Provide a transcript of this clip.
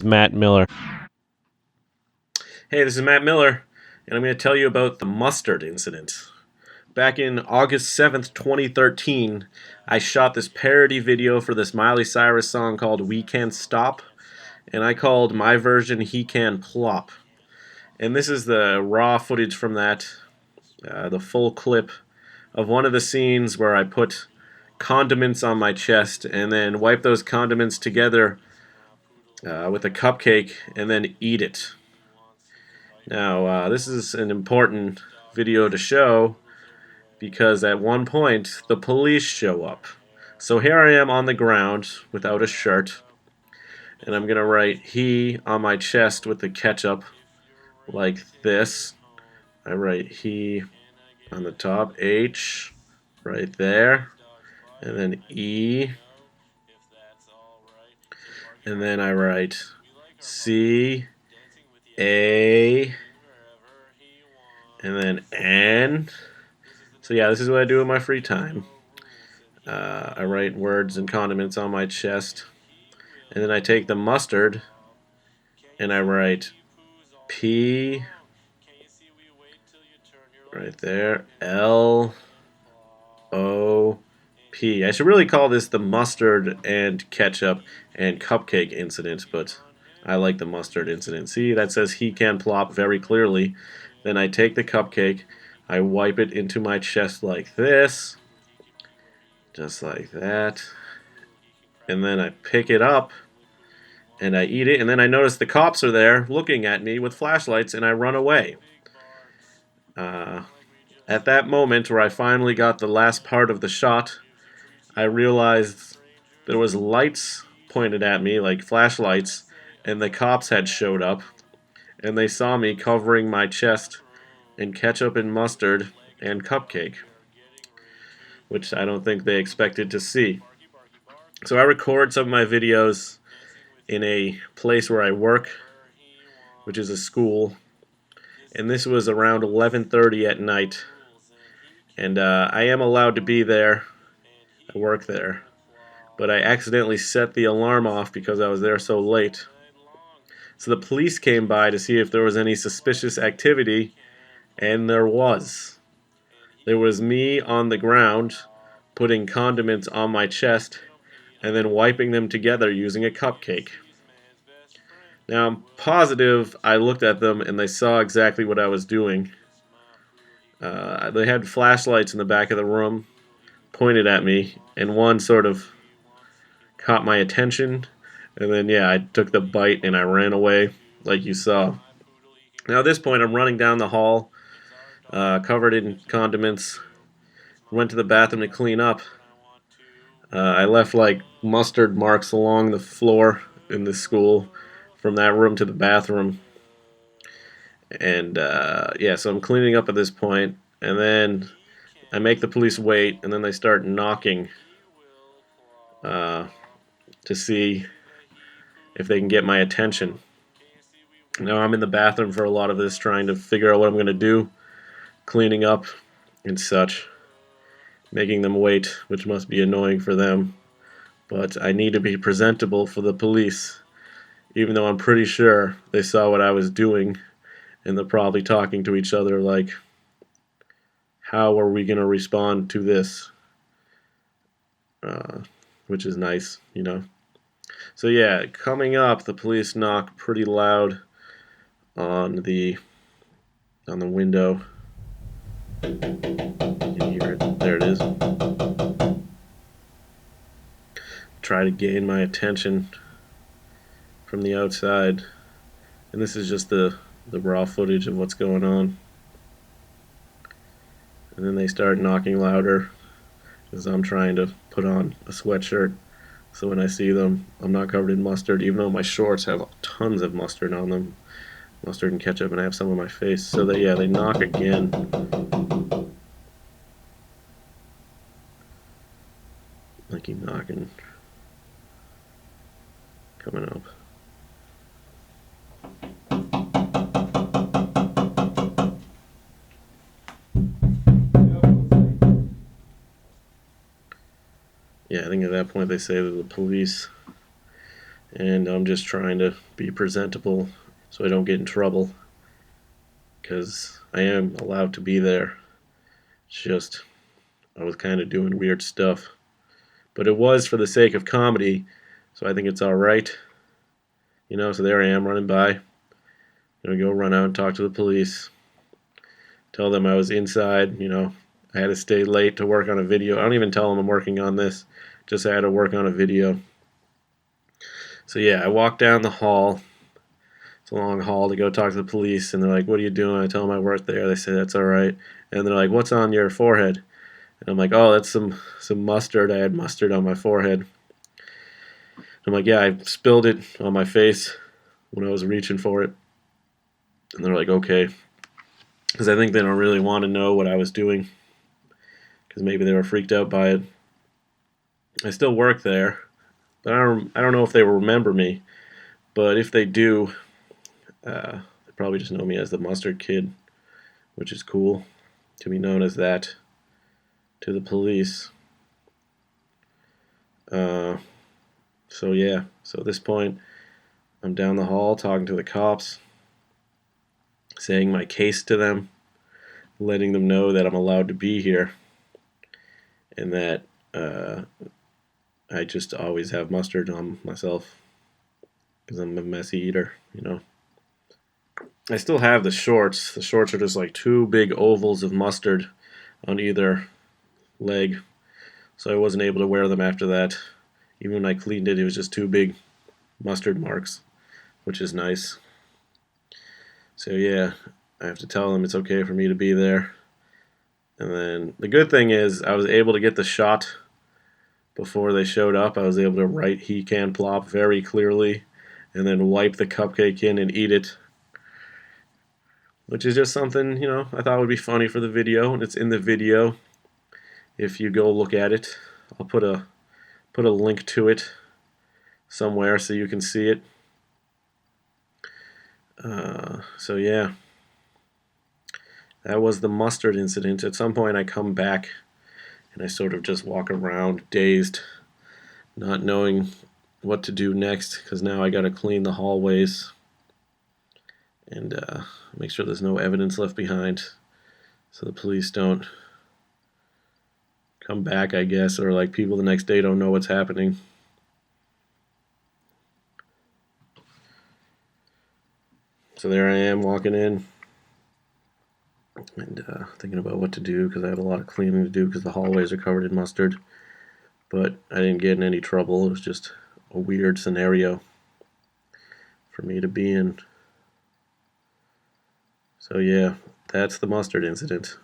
Matt Miller. Hey, this is Matt Miller, and I'm going to tell you about the mustard incident. Back in August 7th, 2013, I shot this parody video for this Miley Cyrus song called We Can't Stop, and I called my version He Can Plop. And this is the raw footage from that, the full clip of one of the scenes where I put condiments on my chest and then wipe those condiments together with a cupcake and then eat it. Now, this is an important video to show because at one point the police show up. So here I am on the ground without a shirt, and I'm going to write he on my chest with the ketchup like this. I write he on the top, H right there, and then E, and then I write C, A, and then N. So yeah, this is what I do in my free time. I write words and condiments on my chest, and then I take the mustard and I write P right there, L O P. I should really call this the mustard and ketchup and cupcake incident, but I like the mustard incident. See, that says he can plop very clearly. Then I take the cupcake, I wipe it into my chest like this, just like that, and then I pick it up and I eat it, and then I notice the cops are there looking at me with flashlights, and I run away. At that moment where I finally got the last part of the shot, I realized there was lights pointed at me, like flashlights, and the cops had showed up, and they saw me covering my chest in ketchup and mustard and cupcake, which I don't think they expected to see. So I record some of my videos in a place where I work, which is a school, and this was around 11:30 at night, and I am allowed to be there. I work there, but I accidentally set the alarm off because I was there so late. So the police came by to see if there was any suspicious activity, and there was. There was me on the ground putting condiments on my chest and then wiping them together using a cupcake. Now I'm positive I looked at them and they saw exactly what I was doing. They had flashlights in the back of the room pointed at me, and one sort of caught my attention, and then yeah, I took the bite and I ran away like you saw. Now at this point I'm running down the hall, covered in condiments, went to the bathroom to clean up. I left like mustard marks along the floor in the school from that room to the bathroom. And yeah, so I'm cleaning up at this point, and then I make the police wait, and then they start knocking to see if they can get my attention. Now I'm in the bathroom for a lot of this, trying to figure out what I'm going to do, cleaning up and such, making them wait, which must be annoying for them. But I need to be presentable for the police, even though I'm pretty sure they saw what I was doing, and they're probably talking to each other like, how are we going to respond to this? Which is nice, you know. So yeah, coming up, the police knock pretty loud on the window. You can hear it. There it is. Try to gain my attention from the outside, and this is just the raw footage of what's going on. And then they start knocking louder as I'm trying to put on a sweatshirt, so when I see them, I'm not covered in mustard, even though my shorts have tons of mustard on them, mustard and ketchup, and I have some on my face. So they knock again. I keep knocking, coming up. Yeah, I think at that point they say that the police. and I'm just trying to be presentable so I don't get in trouble, because I am allowed to be there. It's just I was kind of doing weird stuff, but it was for the sake of comedy, so I think it's all right. So there I am running by. Gonna go run out and talk to the police. Tell them I was inside. I had to stay late to work on a video. I don't even tell them I'm working on this. Just I had to work on a video. So yeah, I walk down the hall. It's a long hall to go talk to the police, and they're like, "What are you doing?" I tell them I work there. They say that's all right, and they're like, "What's on your forehead?" And I'm like, "Oh, that's some mustard. I had mustard on my forehead." I'm like, "Yeah, I spilled it on my face when I was reaching for it." And they're like, "Okay," because I think they don't really want to know what I was doing, because maybe they were freaked out by it. I still work there, but I don't know if they will remember me. But if they do, they probably just know me as the mustard kid, which is cool to be known as that to the police. So yeah, so at this point, I'm down the hall talking to the cops, saying my case to them, letting them know that I'm allowed to be here, and that I just always have mustard on myself because I'm a messy eater. I still have the shorts. The shorts are just like two big ovals of mustard on either leg, so I wasn't able to wear them after that. Even when I cleaned it, it was just two big mustard marks, which is nice. So yeah, I have to tell them it's okay for me to be there. And then the good thing is I was able to get the shot before they showed up. I was able to write "he can plop" very clearly, and then wipe the cupcake in and eat it, which is just something I thought would be funny for the video, and it's in the video. If you go look at it, I'll put a link to it somewhere so you can see it. So yeah, that was the mustard incident. At some point I come back and I sort of just walk around dazed, not knowing what to do next, because now I gotta clean the hallways and make sure there's no evidence left behind so the police don't come back, I guess, or like people the next day don't know what's happening. So there I am walking in and thinking about what to do, because I have a lot of cleaning to do because the hallways are covered in mustard. But I didn't get in any trouble. It was just a weird scenario for me to be in. So yeah, that's the mustard incident.